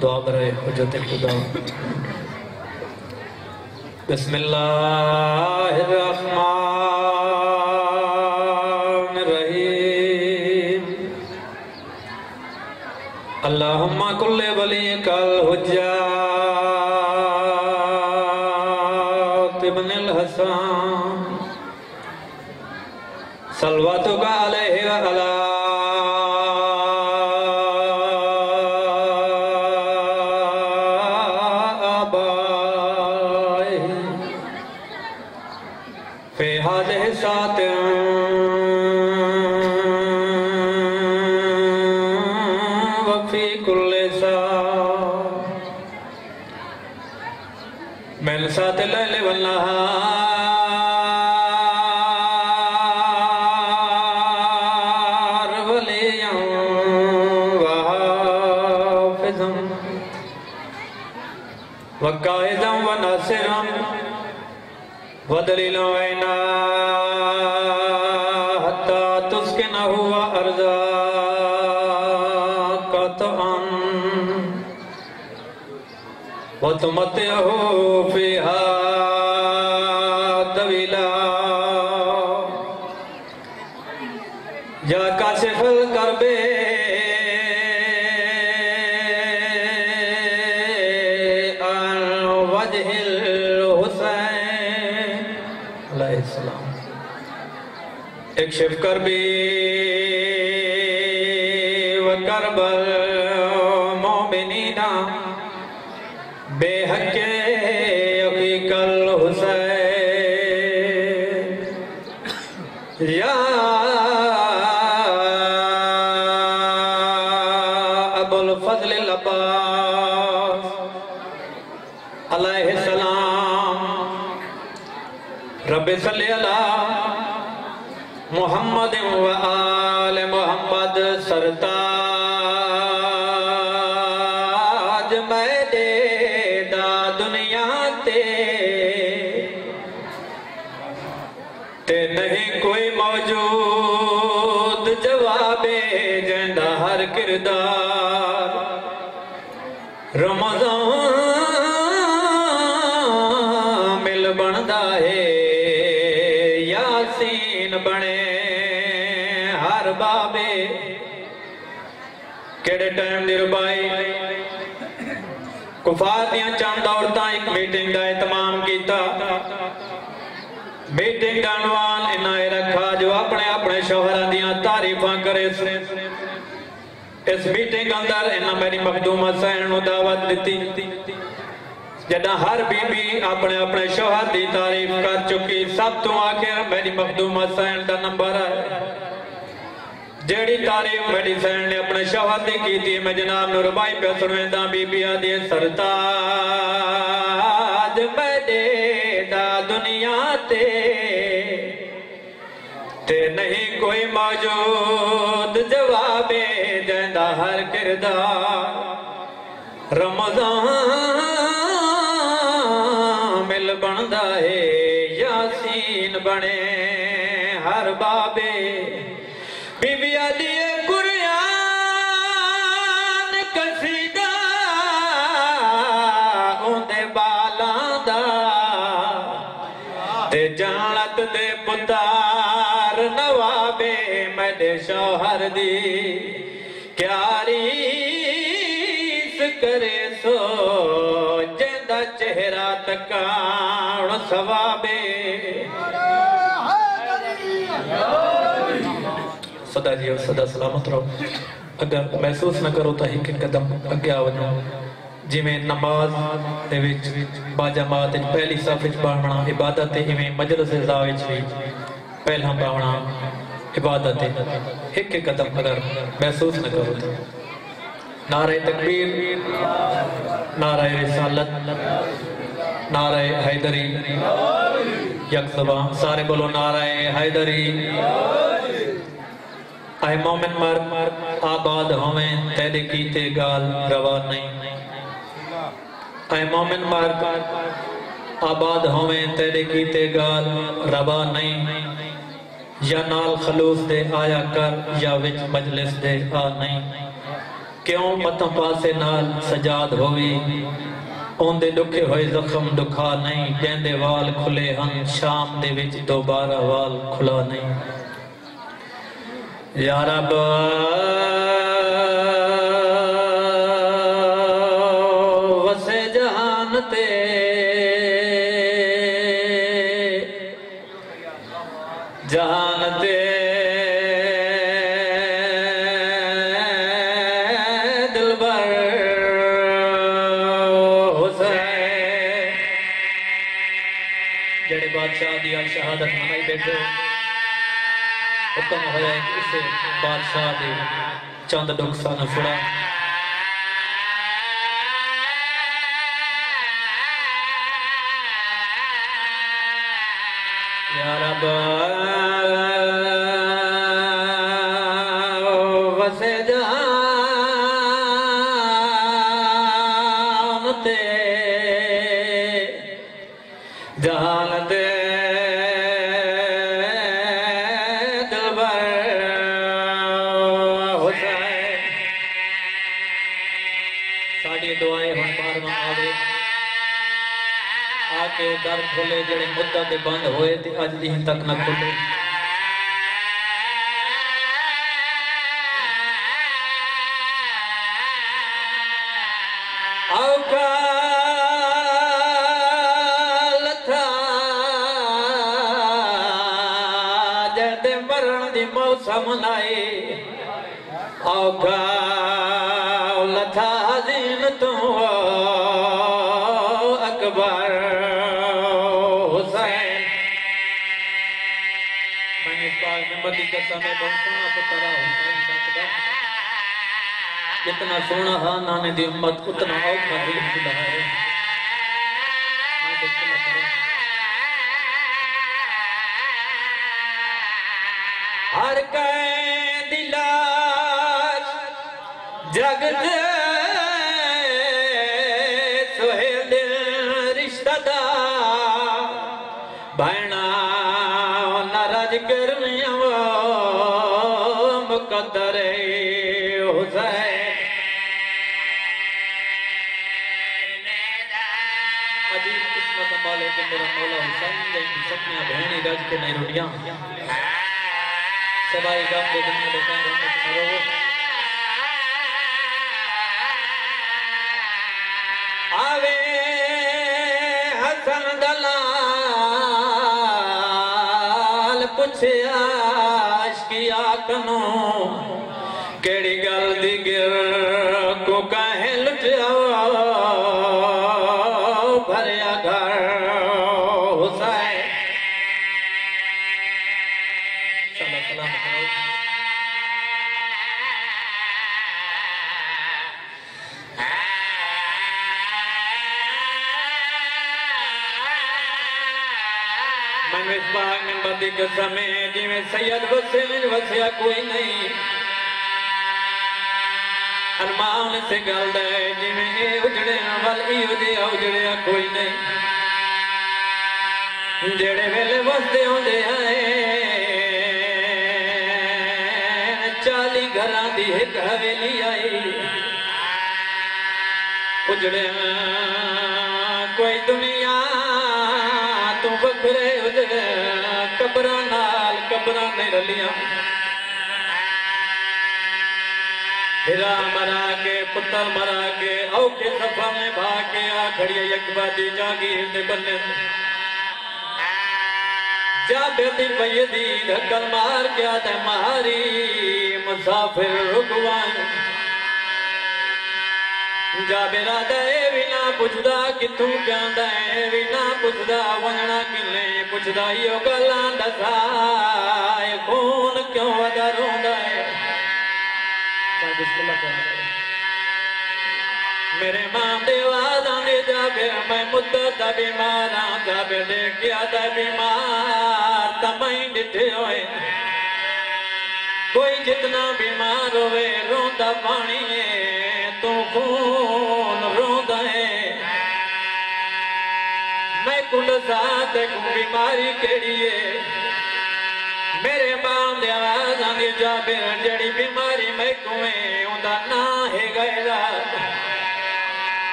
दुआ करे हुज्जत खुदा। बिस्मिल्लाहिर्रहमानिर्रहीम। अल्लाहुम्मा कुल्ले वलियकल हुज्जत इब्नुल हसन सल्वतुका अलैहि व अला फी हाज़िहि सातिन व फी कुल्लि साअतिन मिन सातिल लैलि वन नहार वलिय्यन व हाफ़िज़न व क़ाइदन व नासिरन वदलीलो ऐना हत्ता तुस्किनहु व अर्ज़ाक़तअन व तुमत्तिअहु फ़ीहा तवीला या काशिफ़ल कर्बे अन वजहिल हुसैन अलैहिस्सलाम इक्शिफ कर्बी व कर्बल मोमिनीना बेहक़्क़े अक़ीक़ल हुसैन या अबुल फ़ज़्ल अब्बास अलैहिस्सलाम रब्बि सल्लि अला मुहम्मद व आले मुहम्मद सरताज मैदे दा दुनिया ते नहीं कोई मौजूद जवाबे जंदा हर किरदार रमज़ान मिल बनदा है यासीन बने हर बाबे केड़े टाइम दी रुबाई कुफार दियां चंद औरतां एक मीटिंग का एहतमाम किया। मीटिंग का अनवान इन्हें रखा जो अपने अपने शोहरां दियां तारीफां करे। इस मीटिंग अंदर इन्हें मेरी मखदूमा सैन नूं दावत दी। जदा हर बीबी अपने अपने शोहर की तारीफ कर चुकी, सब तो आखिर मेरी मखदूमा सैन का नंबर है। जेड़ी तारीफ मेरी सैन ने अपने शोहर की की, मैं जनाब नूं रुबाई पे सुनवेंदा। बीबी आदि सरताज मैदे दा दुनिया ते नहीं कोई मौजूद जवाबे जंदा हर किरदार रमज़ान मिल बनदा है यासीन बने हर बाबे। बीबी आदि कुरान कसीदा उंदे बालां दा ते जानत दे पुतार नवाबे मेरे शौहर दी क्या रीस करे सो जिंदा चेहरा तकाण सवाबे। सदा जी सदा सलामत रहो। अगर महसूस न करो तो एक कदम अगे आ वनो। जिमें नमाज दे विच बाजमात पहली सफ विच पढ़ना इबादत है, इवें मजलिस ज़ा विच भी पहला पढ़ना इबादत है। एक कदम अगर महसूस न करो तो नारे तकबीर, नारे रिसालत, नारे हैदरी, यक ज़बान सारे बोलो नारे हैदरी। आए मोमिन मर्द आबाद होवें तेरे कीते गाल रवा नहीं। आए मोमिन मर्द आबाद होवें तेरे कीते गाल रवा नहीं। या नाल खलूस दे आया कर या विच मजलिस दे आ नहीं। क्यों मत पासे नाल सजाद होवी ओंदे दुखे होए जख्म दुखा नहीं कहंदे वाल खुले हन शाम दे विच दोबारा वाल खुला नहीं या रब वसे जहान ते जहान ते शहादत मनाई बैठे हुक्म होया इसे बादशाह दे चंद दुख सन फुड़ा या रब वसे जहान ते जहान ते दर खोले जेड़े मुद्दा ते बंद होए ते अज दी तक न खोले औखा लथा जदे मरण दी मौसम नाए औखा लथा जीन तो अकबर जितना सोना हा नाने दी उम्मत उतना औखा दिल खुदा है हर कै दिलास जग दे सोहेल दिल रिश्तेदार भैना नाराज करनिया मुकद्दर सवाई गम दे दुनिया दे कहर आवे हसन दलाल पुछे आशिकिया कनो केड़ी गल दी गिर को कहे लुटिया भरिया घर समय जिमें सैयद हुसैन वसिया कोई नहीं अरमान से गल दे जिमें ये उजड़े वल उजड़िया कोई नहीं जेड़े वेले वसते होंदे हैं 40 घरां दी एक हवेली आई उजड़े कोई दुनिया तू बखरे उजड़े कब्रा नाल कब्रा नहीं रलिया हिरा मरा के पुत्र मरा के औखे सफा में भागे आ खड़ी यकबादी जागीर दे बन्ने जा बेदी पैदी ढक्कन मार के आते मारी मुसाफिर रुकवान जा बेरा दे भी ना पुछदा कितू कहंदा है भी ना पुछदा वणना किले पुछदा यो गल्लां दसा खून क्यों वदा रोंदा है मेरे मां देवादा ने जाबे मैं मुद्दत बीमार हां जाबे दे क्या दा बीमार तमई डिठे होए कोई जितना बीमार होवे रोंदा पानी है तू खून रोंदा है मैं कुल साथ बीमारी केड़ी है मेरे मां दे आवाज़ आंदी जाबे जड़ी बीमारी मैं कुएं उंदा ना है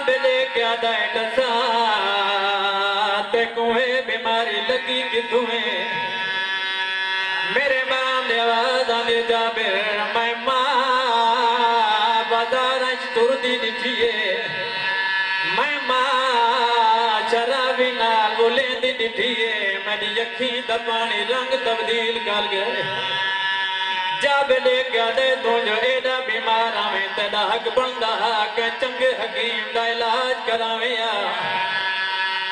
जाबिले क्या दसा ते कुएं बीमारी लगी कि तुम्हें मेरे मां ने आवाज़ आने जाबिर मैं मां बाजार तुरदी दिखिए मैं मां शराबी नाल बोलेंदी दिखिए मेरी अखी दा पानी रंग तब्दील कर गए जाबिले क्या दे तू जो एडा बीमार आवे तेरा हक बनदा के चंगे हकीम दा इलाज करावेया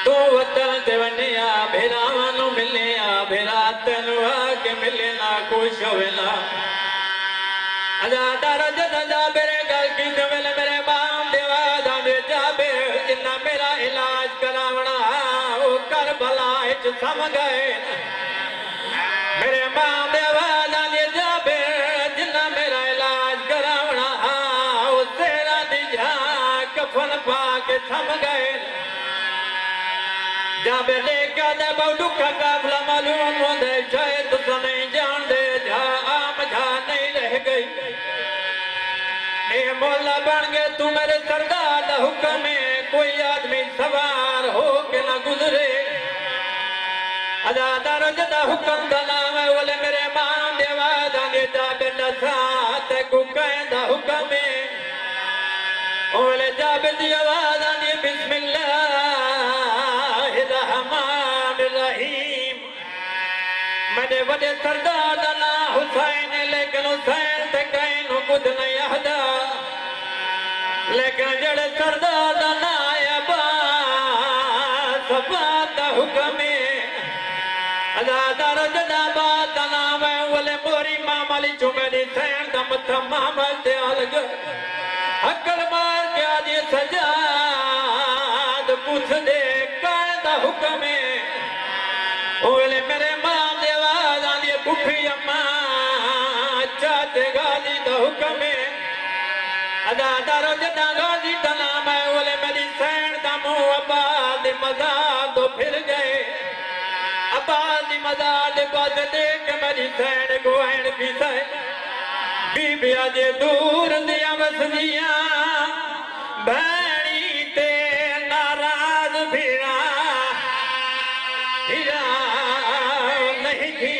तू वतन ते वनिया भेरावां नू मिलिया भेरा तेनू आके मिले ना खुश होवेला अजा दर्द दा मेरे गल की ते मेरे बाम देवा दा दे जाबे जिन्ना मेरा इलाज करावना ओ कर भला इच सम गए मेरे बाम देवा दा दे जाबे जिन्ना मेरा इलाज करावना ओ तेरा दी जा कफन पा के सम गए जाबे लेके दे बहु का काफला मालूम होंदे शायद तुम नहीं जान दे जा आम जा नहीं रह गई ए मौला बन गए तू मेरे सरदार दा हुक्म में कोई आदमी सवार हो के ना गुजरे अदा दर्द दा हुक्म दा नाम है बोले मेरे मां देवा दांगे जाबे दसा ते को कहंदा हुक्म में बोले जाबे दी आवाज आनी बिस्मिल्लाह मेरे बड़े सरदार दा ना हुसैन लेकिन हुसैन ते कहनू कुछ नहीं आदा लेकिन जड़े सरदार दा ना अब्बास दा हुक्म अदा दर्द दा बात दा नाम है बोले मोरी मामली चुमेरी सैन दा मथा मामा ते अलग अकल मार के आदि सजाद पूछ दे कहदा हुक्म बोले मेरे मां बुखी अम्मा चाचे गाजी दा हुक्म अदा दारो जदा गाजी दा नाम है बोले मेरी सैन दा मुंह अब्बास दी मज़ार तो फिर गए अब्बास दी मज़ार दे पास देख मेरी सैन गोहन पीसे बीबिया जे दूर दिया बसदियां भैणी ते नाराज फिरा फिरा नहीं थी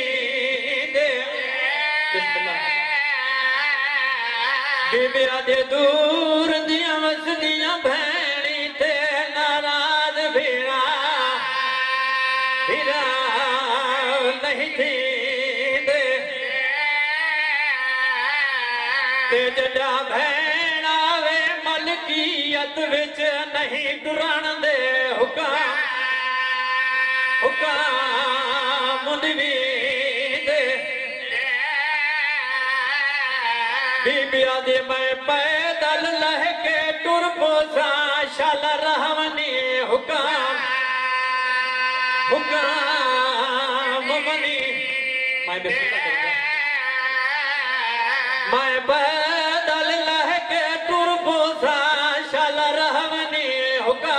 बीबिया दे दूर दिया वसदियां भैणी ते नाराज फिरा फिरा नहीं थी दे ते जड़ा भैण आवे मलकियत विच नहीं दुरण दे हुक्म मुंडवी दे बीबिया दे मैं पैदल लह के टुर पोसा शाल रहवनी हुक्म मनी मैं पैदल लह के टुर पोसा शाल रहवनी हुक्म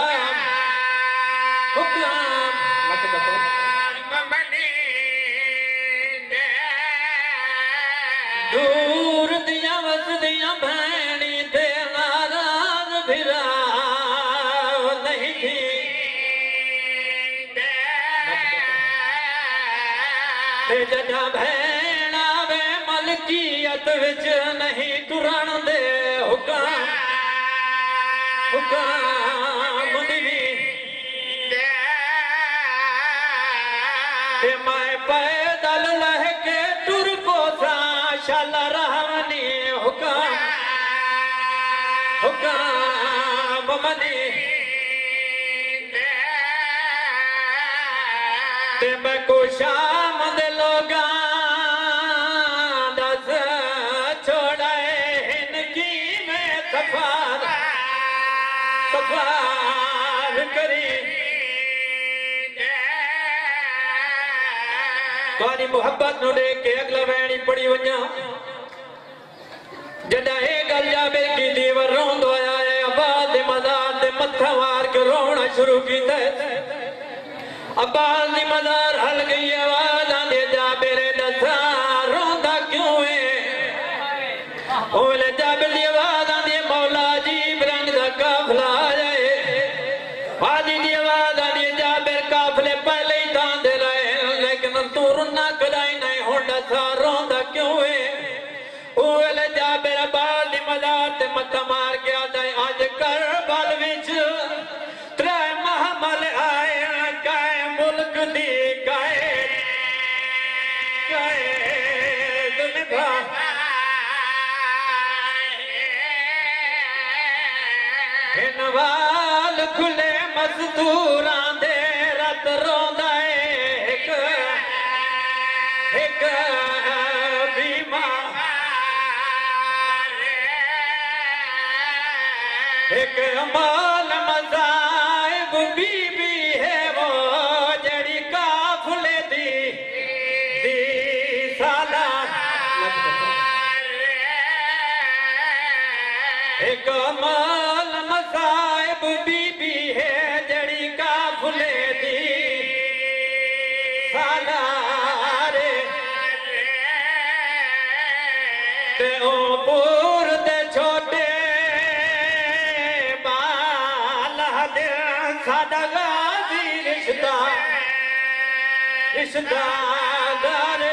दूर दिया वसदियां भैणी ते नाराज फिरा नहीं थी ते जदा भैण आवे मलकियत विच नहीं तुरण दे हुक्म मुंडवी ते मैं पैदल लह के टुर पोसा शाल रहवनी हुक्म मनी ते मैं को शाम दे लोगा दस छोड़ाए इनकी में सफार करी तुम्हारी मुहब्बत नु देख के अगला वैणी पड़ी वजा जदा ए गल जाबे की दीवर रोंदो आया है अब्बास दे मज़ार ते मत्था मार के रोना शुरू कीता अब्बास दी मज़ार हल गई आवाज आंदे जाबे रे दसा रोंदा क्यों है ओले जाबे दी आवाज आंदी मौला जी रंग दा काफला आया है सा रोंदा क्यों है ओले जा मेरा बाल दी मजार ते मत्था मार गया जाए आज कर बल विच त्रै महमल आए काए मुल्क दी काए काए दुनिया वाल खुले मजदूरां दे रत रोंदा एक एक बीमार एक माल मज़ाइब बीबी है वो जड़ी काफले दी साला एक माल मज़ाइब बीबी है जड़ी काफले दी साला रे ते ओ पूर ते छोटे सादा गाजी रिश्ता रिश्ता दार